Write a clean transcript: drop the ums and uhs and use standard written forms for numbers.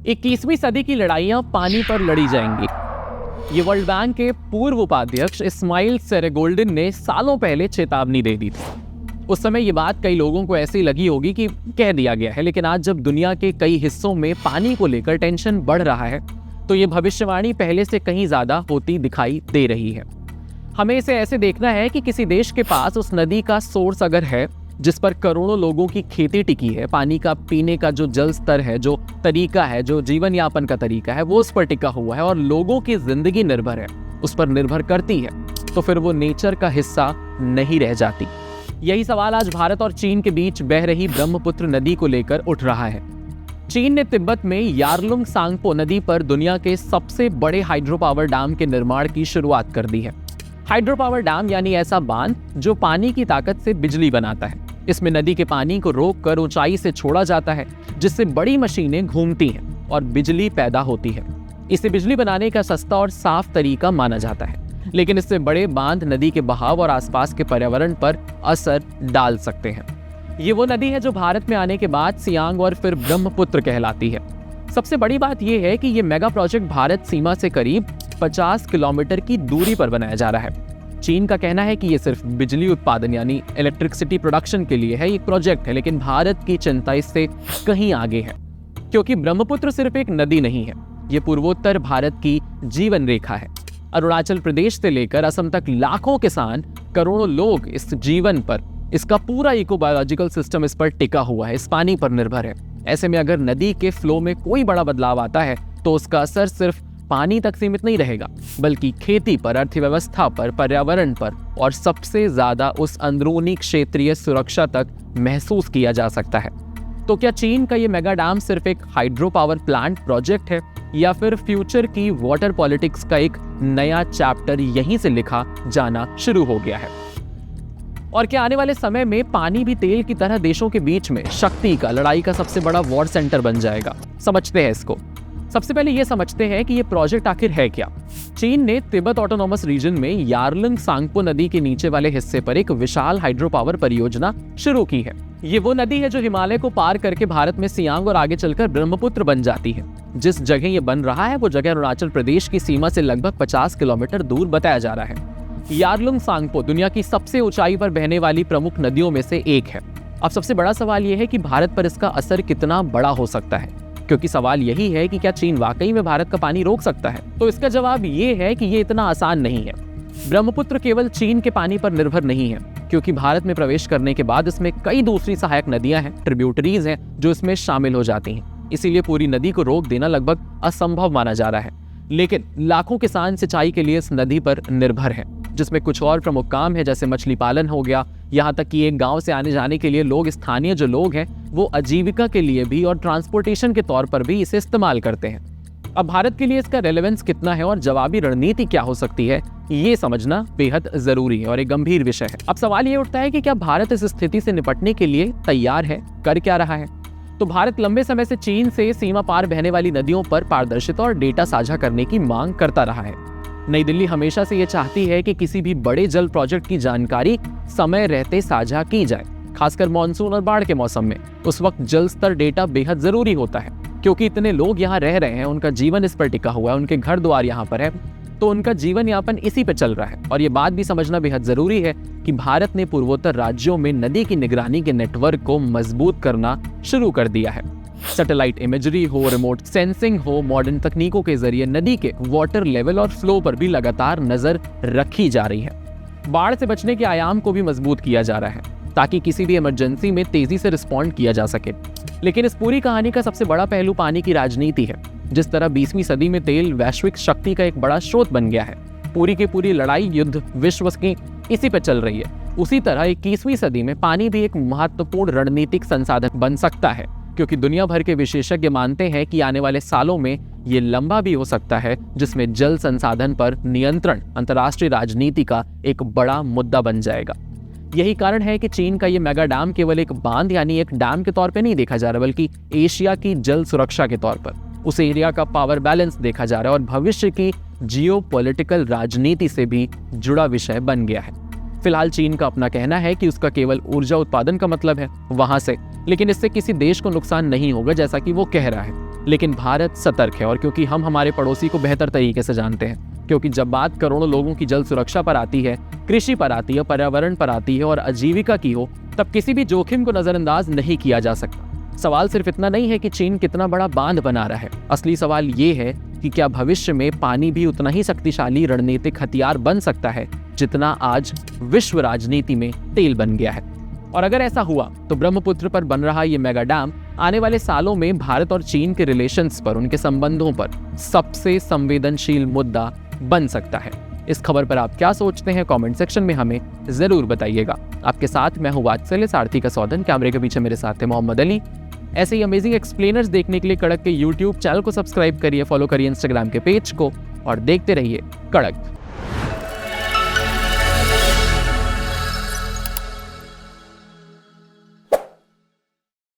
21वीं सदी की लड़ाइयां पानी पर लड़ी जाएंगी। ये वर्ल्ड बैंक के पूर्व उपाध्यक्ष इस्माइल सेरेगोल्डन ने सालों पहले चेतावनी दे दी थी। उस समय ये बात कई लोगों को ऐसी लगी होगी कि कह दिया गया है, लेकिन आज जब दुनिया के कई हिस्सों में पानी को लेकर टेंशन बढ़ रहा है तो ये भविष्यवाणी पहले से कहीं ज्यादा होती दिखाई दे रही है। हमें इसे ऐसे देखना है कि किसी देश के पास उस नदी का सोर्स अगर है जिस पर करोड़ों लोगों की खेती टिकी है, पानी का पीने का जो जल स्तर है, जो तरीका है, जो जीवन यापन का तरीका है, वो उस पर टिका हुआ है और लोगों की जिंदगी निर्भर है, उस पर निर्भर करती है, तो फिर वो नेचर का हिस्सा नहीं रह जाती। यही सवाल आज भारत और चीन के बीच बह रही ब्रह्मपुत्र नदी को लेकर उठ रहा है। चीन ने तिब्बत में यारलुंग सांगपो नदी पर दुनिया के सबसे बड़े हाइड्रो पावर डैम के निर्माण की शुरुआत कर दी है। हाइड्रो पावर डैम यानी ऐसा बांध जो पानी की ताकत से बिजली बनाता है। इसमें नदी के पानी को रोककर ऊंचाई से छोड़ा जाता है, जिससे बड़ी मशीनें घूमती हैं और बिजली पैदा होती है। इसे बिजली बनाने का सस्ता और साफ तरीका माना जाता है, लेकिन इससे बड़े बांध नदी के बहाव और आसपास के पर्यावरण पर असर डाल सकते हैं। ये वो नदी है जो भारत में आने के बाद सियांग और फिर ब्रह्मपुत्र कहलाती है। सबसे बड़ी बात यह है कि ये मेगा प्रोजेक्ट भारत सीमा से करीब 50 किलोमीटर की दूरी पर बनाया जा रहा है। चीन का कहना है कि ये सिर्फ बिजली उत्पादन यानी इलेक्ट्रिसिटी प्रोडक्शन के लिए है, ये प्रोजेक्ट है, लेकिन भारत की चिंता इससे कहीं आगे है, क्योंकि ब्रह्मपुत्र सिर्फ एक नदी नहीं है, ये पूर्वोत्तर भारत की जीवन रेखा है। अरुणाचल प्रदेश से लेकर असम तक लाखों किसान, करोड़ों लोग इस जीवन पर, इसका पूरा इकोबायोलॉजिकल सिस्टम इस पर टिका हुआ है, इस पानी पर निर्भर है। ऐसे में अगर नदी के फ्लो में कोई बड़ा बदलाव आता है तो उसका असर सिर्फ पानी तक सीमित नहीं रहेगा, बल्कि खेती पर, अर्थव्यवस्था पर, पर्यावरण पर और सबसे ज्यादा उस अंदरूनी क्षेत्रीय सुरक्षा तक महसूस किया जा सकता है। तो क्या चीन का ये मेगा डैम सिर्फ एक हाइड्रो पावर प्लांट प्रोजेक्ट है, या फिर फ्यूचर की वाटर पॉलिटिक्स का एक नया चैप्टर यहीं से लिखा जाना शुरू हो गया है? और क्या आने वाले समय में पानी भी तेल की तरह देशों के बीच में शक्ति का, लड़ाई का सबसे बड़ा वॉर सेंटर बन जाएगा? समझते हैं इसको। सबसे पहले ये समझते हैं कि ये प्रोजेक्ट आखिर है क्या। चीन ने तिब्बत ऑटोनॉमस रीजन में यारलुंग सांगपो नदी के नीचे वाले हिस्से पर एक विशाल हाइड्रो पावर परियोजना शुरू की है। ये वो नदी है जो हिमालय को पार करके भारत में सियांग और आगे चलकर ब्रह्मपुत्र बन जाती है। जिस जगह ये बन रहा है वो जगह अरुणाचल प्रदेश की सीमा से लगभग 50 किलोमीटर दूर बताया जा रहा है। यारलुंग सांगपो दुनिया की सबसे ऊंचाई पर बहने वाली प्रमुख नदियों में से एक है। अब सबसे बड़ा सवाल यह है कि भारत पर इसका असर कितना बड़ा हो सकता है, क्योंकि सवाल यही है कि क्या चीन वाकई में भारत का पानी रोक सकता है? तो इसका जवाब ये है कि ये इतना आसान नहीं है। ब्रह्मपुत्र केवल चीन के पानी पर निर्भर नहीं है, क्योंकि भारत में प्रवेश करने के बाद इसमें कई दूसरी सहायक नदियां हैं, ट्रिब्यूटरीज हैं, जो इसमें शामिल हो जाती हैं। इसीलिए पूरी नदी को रोक देना लगभग असंभव माना जा रहा है। लेकिन लाखों किसान सिंचाई के लिए इस नदी पर निर्भर हैं, जिसमें कुछ और प्रमुख काम है, जैसे मछली पालन हो गया, यहाँ तक कि एक गांव से आने जाने के लिए लोग, स्थानीय जो लोग हैं, वो आजीविका के लिए भी और ट्रांसपोर्टेशन के तौर पर भी इसे इस्तेमाल करते हैं। अब भारत के लिए इसका रेलेवेंस कितना है और जवाबी रणनीति क्या हो सकती है, ये समझना बेहद जरूरी है और एक गंभीर विषय है। अब सवाल ये उठता है कि क्या भारत इस स्थिति से निपटने के लिए तैयार है, कर क्या रहा है? तो भारत लंबे समय से चीन से सीमा पार बहने वाली नदियों पर पारदर्शिता और डेटा साझा करने की मांग करता रहा है। नई दिल्ली हमेशा से ये चाहती है कि किसी भी बड़े जल प्रोजेक्ट की जानकारी समय रहते साझा की जाए, खासकर मानसून और बाढ़ के मौसम में। उस वक्त जल स्तर डेटा बेहद जरूरी होता है, क्योंकि इतने लोग यहाँ रह रहे हैं, उनका जीवन इस पर टिका हुआ है, उनके घर द्वार यहाँ पर है, तो उनका जीवन यापन इसी पे चल रहा है। और ये बात भी समझना बेहद जरूरी है कि भारत ने पूर्वोत्तर राज्यों में नदी की निगरानी के नेटवर्क को मजबूत करना शुरू कर दिया है। सैटेलाइट इमेजरी हो, रिमोट सेंसिंग हो, मॉडर्न तकनीकों के जरिए नदी के वाटर लेवल और फ्लो पर भी लगातार नजर रखी जा रही है। बाढ़ से बचने के आयाम को भी मजबूत किया जा रहा है, ताकि किसी भी इमरजेंसी में तेजी से रिस्पॉन्ड किया जा सके। लेकिन इस पूरी कहानी का सबसे बड़ा पहलू पानी की राजनीति है। जिस तरह 20वीं सदी में तेल वैश्विक शक्ति का एक बड़ा स्रोत बन गया है, पूरी की पूरी लड़ाई, युद्ध विश्व की इसी पे चल रही है, उसी तरह 21वीं सदी में पानी भी एक महत्वपूर्ण रणनीतिक संसाधन बन सकता है, क्योंकि दुनिया भर के विशेषज्ञ मानते हैं कि आने वाले सालों में ये लंबा भी हो सकता है, जिसमें जल संसाधन पर नियंत्रण अंतर्राष्ट्रीय राजनीति का एक बड़ा मुद्दा बन जाएगा। यही कारण है कि चीन का ये मेगा डैम केवल एक बांध यानी एक डैम के तौर पे नहीं देखा जा रहा, बल्कि एशिया की जल सुरक्षा के तौर पर उस एरिया का पावर बैलेंस देखा जा रहा है और भविष्य की जियोपॉलिटिकल राजनीति से भी जुड़ा विषय बन गया है। फिलहाल चीन का अपना कहना है कि उसका केवल ऊर्जा उत्पादन का मतलब है वहां से, लेकिन इससे किसी देश को नुकसान नहीं होगा, जैसा कि वो कह रहा है। लेकिन भारत सतर्क है, और क्योंकि हम हमारे पड़ोसी को बेहतर तरीके से जानते हैं, क्योंकि जब बात करोड़ों लोगों की जल सुरक्षा पर आती है, कृषि पर आती है, पर्यावरण पर आती है और आजीविका की हो, तब किसी भी जोखिम को नजरअंदाज नहीं किया जा सकता। सवाल सिर्फ इतना नहीं है कि चीन कितना बड़ा बांध बना रहा है, असली सवाल ये है कि क्या भविष्य में पानी भी उतना ही शक्तिशाली रणनीतिक हथियार बन सकता है जितना आज विश्व राजनीति में तेल बन गया है। और अगर ऐसा हुआ तो ब्रह्मपुत्र पर बन रहा ये मेगा डैम आने वाले सालों में भारत और चीन के रिलेशंस पर, उनके संबंधों पर सबसे संवेदनशील मुद्दा बन सकता है। इस खबर पर आप क्या सोचते हैं, कमेंट सेक्शन में हमें जरूर बताइएगा। आपके साथ मैं हूं वात्सल्य सारथी का सौदन, कैमरे के पीछे मेरे साथ है मोहम्मद अली। ऐसे ही अमेजिंग एक्सप्लेनर्स देखने के लिए कड़क के यूट्यूब चैनल को सब्सक्राइब करिए, फॉलो करिए इंस्टाग्राम के पेज को और देखते रहिए कड़क।